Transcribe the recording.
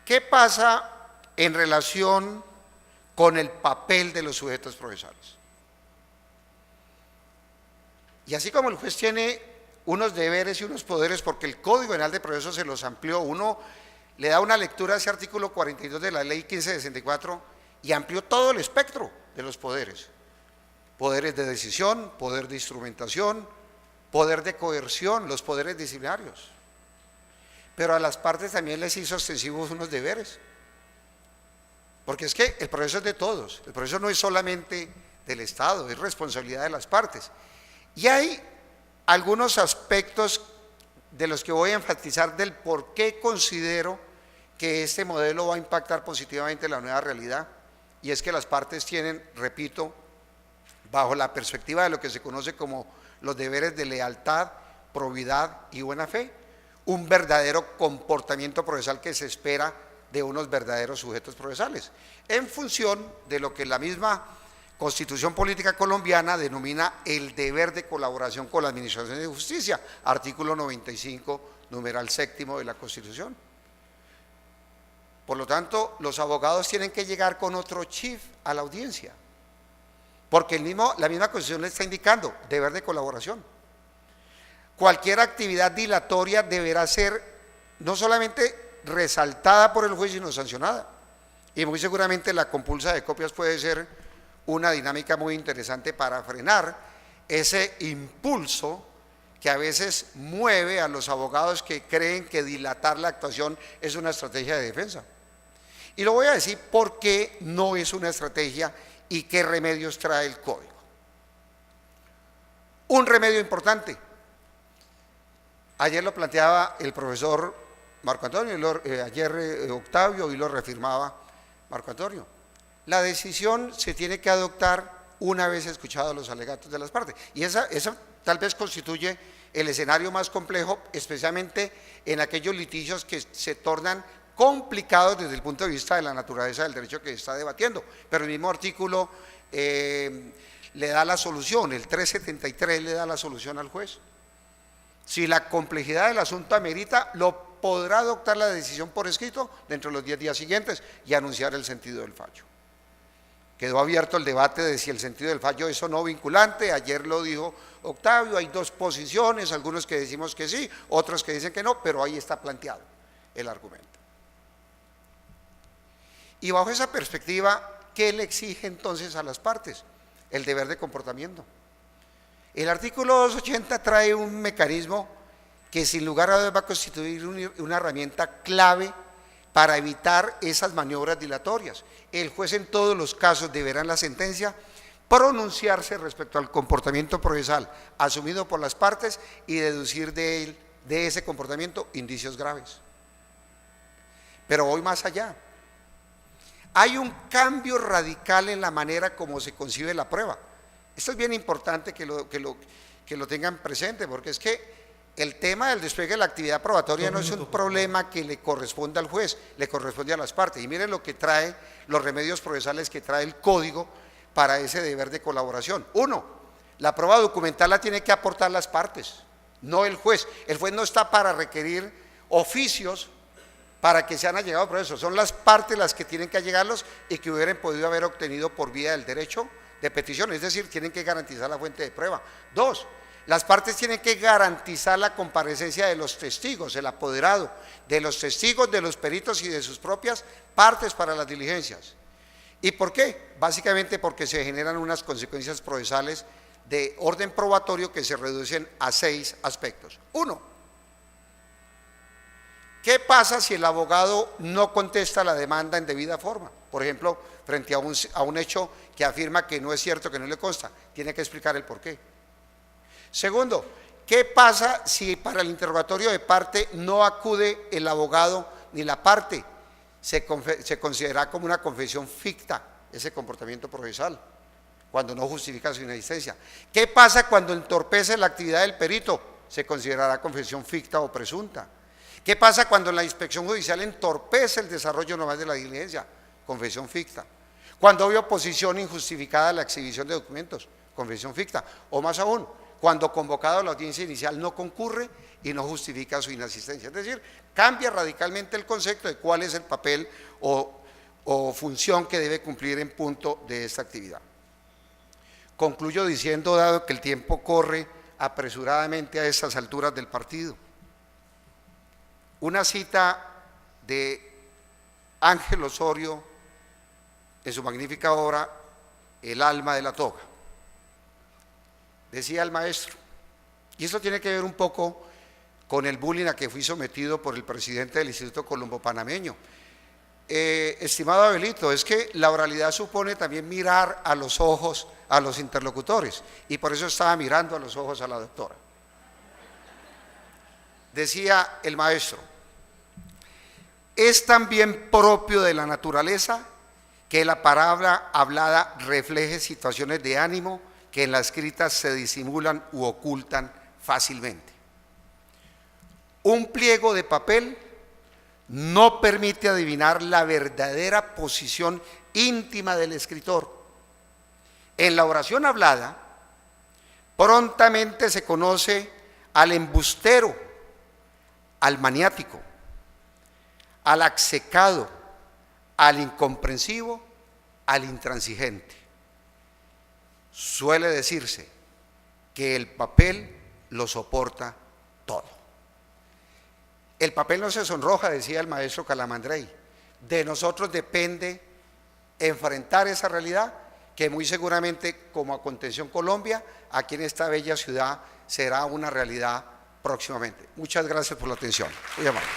¿Qué pasa en relación con el papel de los sujetos procesales? Y así como el juez tiene unos deberes y unos poderes, porque el Código Penal de Proceso se los amplió, uno le da una lectura a ese artículo 42 de la Ley 1564 y amplió todo el espectro de los poderes. Poderes de decisión, poder de instrumentación, poder de coerción, los poderes disciplinarios. Pero a las partes también les hizo extensivos unos deberes. Porque es que el proceso es de todos, el proceso no es solamente del Estado, es responsabilidad de las partes. Y hay algunos aspectos de los que voy a enfatizar del por qué considero que este modelo va a impactar positivamente en la nueva realidad, y es que las partes tienen, repito, bajo la perspectiva de lo que se conoce como los deberes de lealtad, probidad y buena fe, un verdadero comportamiento procesal que se espera de unos verdaderos sujetos procesales, en función de lo que la misma Constitución Política Colombiana denomina el deber de colaboración con la Administración de Justicia, artículo 95, numeral séptimo de la Constitución. Por lo tanto, los abogados tienen que llegar con otro chip a la audiencia, porque la misma Constitución le está indicando deber de colaboración. Cualquier actividad dilatoria deberá ser no solamente resaltada por el juez, sino sancionada. Y muy seguramente la compulsa de copias puede ser una dinámica muy interesante para frenar ese impulso que a veces mueve a los abogados que creen que dilatar la actuación es una estrategia de defensa. Y lo voy a decir por qué no es una estrategia y qué remedios trae el código. Un remedio importante, ayer lo planteaba el profesor Marco Antonio, ayer Octavio, y lo reafirmaba Marco Antonio. La decisión se tiene que adoptar una vez escuchados los alegatos de las partes, y esa tal vez constituye el escenario más complejo, especialmente en aquellos litigios que se tornan complicados desde el punto de vista de la naturaleza del derecho que se está debatiendo, pero el mismo artículo le da la solución, el 373 le da la solución al juez. Si la complejidad del asunto amerita, lo podrá adoptar la decisión por escrito dentro de los 10 días siguientes y anunciar el sentido del fallo. Quedó abierto el debate de si el sentido del fallo es o no vinculante, ayer lo dijo Octavio, hay dos posiciones, algunos que decimos que sí, otros que dicen que no, pero ahí está planteado el argumento. Y bajo esa perspectiva, ¿qué le exige entonces a las partes? El deber de comportamiento. El artículo 280 trae un mecanismo que sin lugar a dudas va a constituir una herramienta clave para evitar esas maniobras dilatorias. El juez en todos los casos deberá en la sentencia pronunciarse respecto al comportamiento procesal asumido por las partes y deducir de ese comportamiento indicios graves. Pero voy más allá. Hay un cambio radical en la manera como se concibe la prueba. Esto es bien importante que lo tengan presente, porque es que el tema del despliegue de la actividad probatoria no es un problema que le corresponde al juez, le corresponde a las partes. Y miren lo que trae, los remedios procesales que trae el código para ese deber de colaboración. Uno, la prueba documental la tiene que aportar las partes, no el juez. El juez no está para requerir oficios para que se han allegado procesos, son las partes las que tienen que allegarlos y que hubieran podido haber obtenido por vía del derecho de petición, es decir, tienen que garantizar la fuente de prueba. Dos, las partes tienen que garantizar la comparecencia de los testigos, el apoderado, de los testigos, de los peritos y de sus propias partes para las diligencias. ¿Y por qué? Básicamente porque se generan unas consecuencias procesales de orden probatorio que se reducen a 6 aspectos. Uno, ¿qué pasa si el abogado no contesta la demanda en debida forma? Por ejemplo, frente a un hecho que afirma que no es cierto, que no le consta, tiene que explicar el porqué. Segundo, ¿qué pasa si para el interrogatorio de parte no acude el abogado ni la parte? Se considera como una confesión ficta ese comportamiento procesal, cuando no justifica su inexistencia. ¿Qué pasa cuando entorpece la actividad del perito? Se considerará confesión ficta o presunta. ¿Qué pasa cuando la inspección judicial entorpece el desarrollo normal de la diligencia? Confesión ficta. Cuando hay oposición injustificada a la exhibición de documentos, confesión ficta. O más aún, cuando convocado a la audiencia inicial no concurre y no justifica su inasistencia. Es decir, cambia radicalmente el concepto de cuál es el papel o función que debe cumplir en punto de esta actividad. Concluyo diciendo, dado que el tiempo corre apresuradamente a estas alturas del partido, una cita de Ángel Osorio en su magnífica obra El alma de la toga. Decía el maestro, y esto tiene que ver un poco con el bullying a que fui sometido por el presidente del Instituto Colombo Panameño. Estimado Abelito, es que la oralidad supone también mirar a los ojos a los interlocutores, y por eso estaba mirando a los ojos a la doctora. Decía el maestro, es también propio de la naturaleza que la palabra hablada refleje situaciones de ánimo que en la escrita se disimulan u ocultan fácilmente. Un pliego de papel no permite adivinar la verdadera posición íntima del escritor. En la oración hablada, prontamente se conoce al embustero, al maniático, al execrado, al incomprensivo, al intransigente. Suele decirse que el papel lo soporta todo. El papel no se sonroja, decía el maestro Calamandrei. De nosotros depende enfrentar esa realidad que muy seguramente, como Aconteció en Colombia, aquí en esta bella ciudad será una realidad próximamente. Muchas gracias por la atención. Muy amables.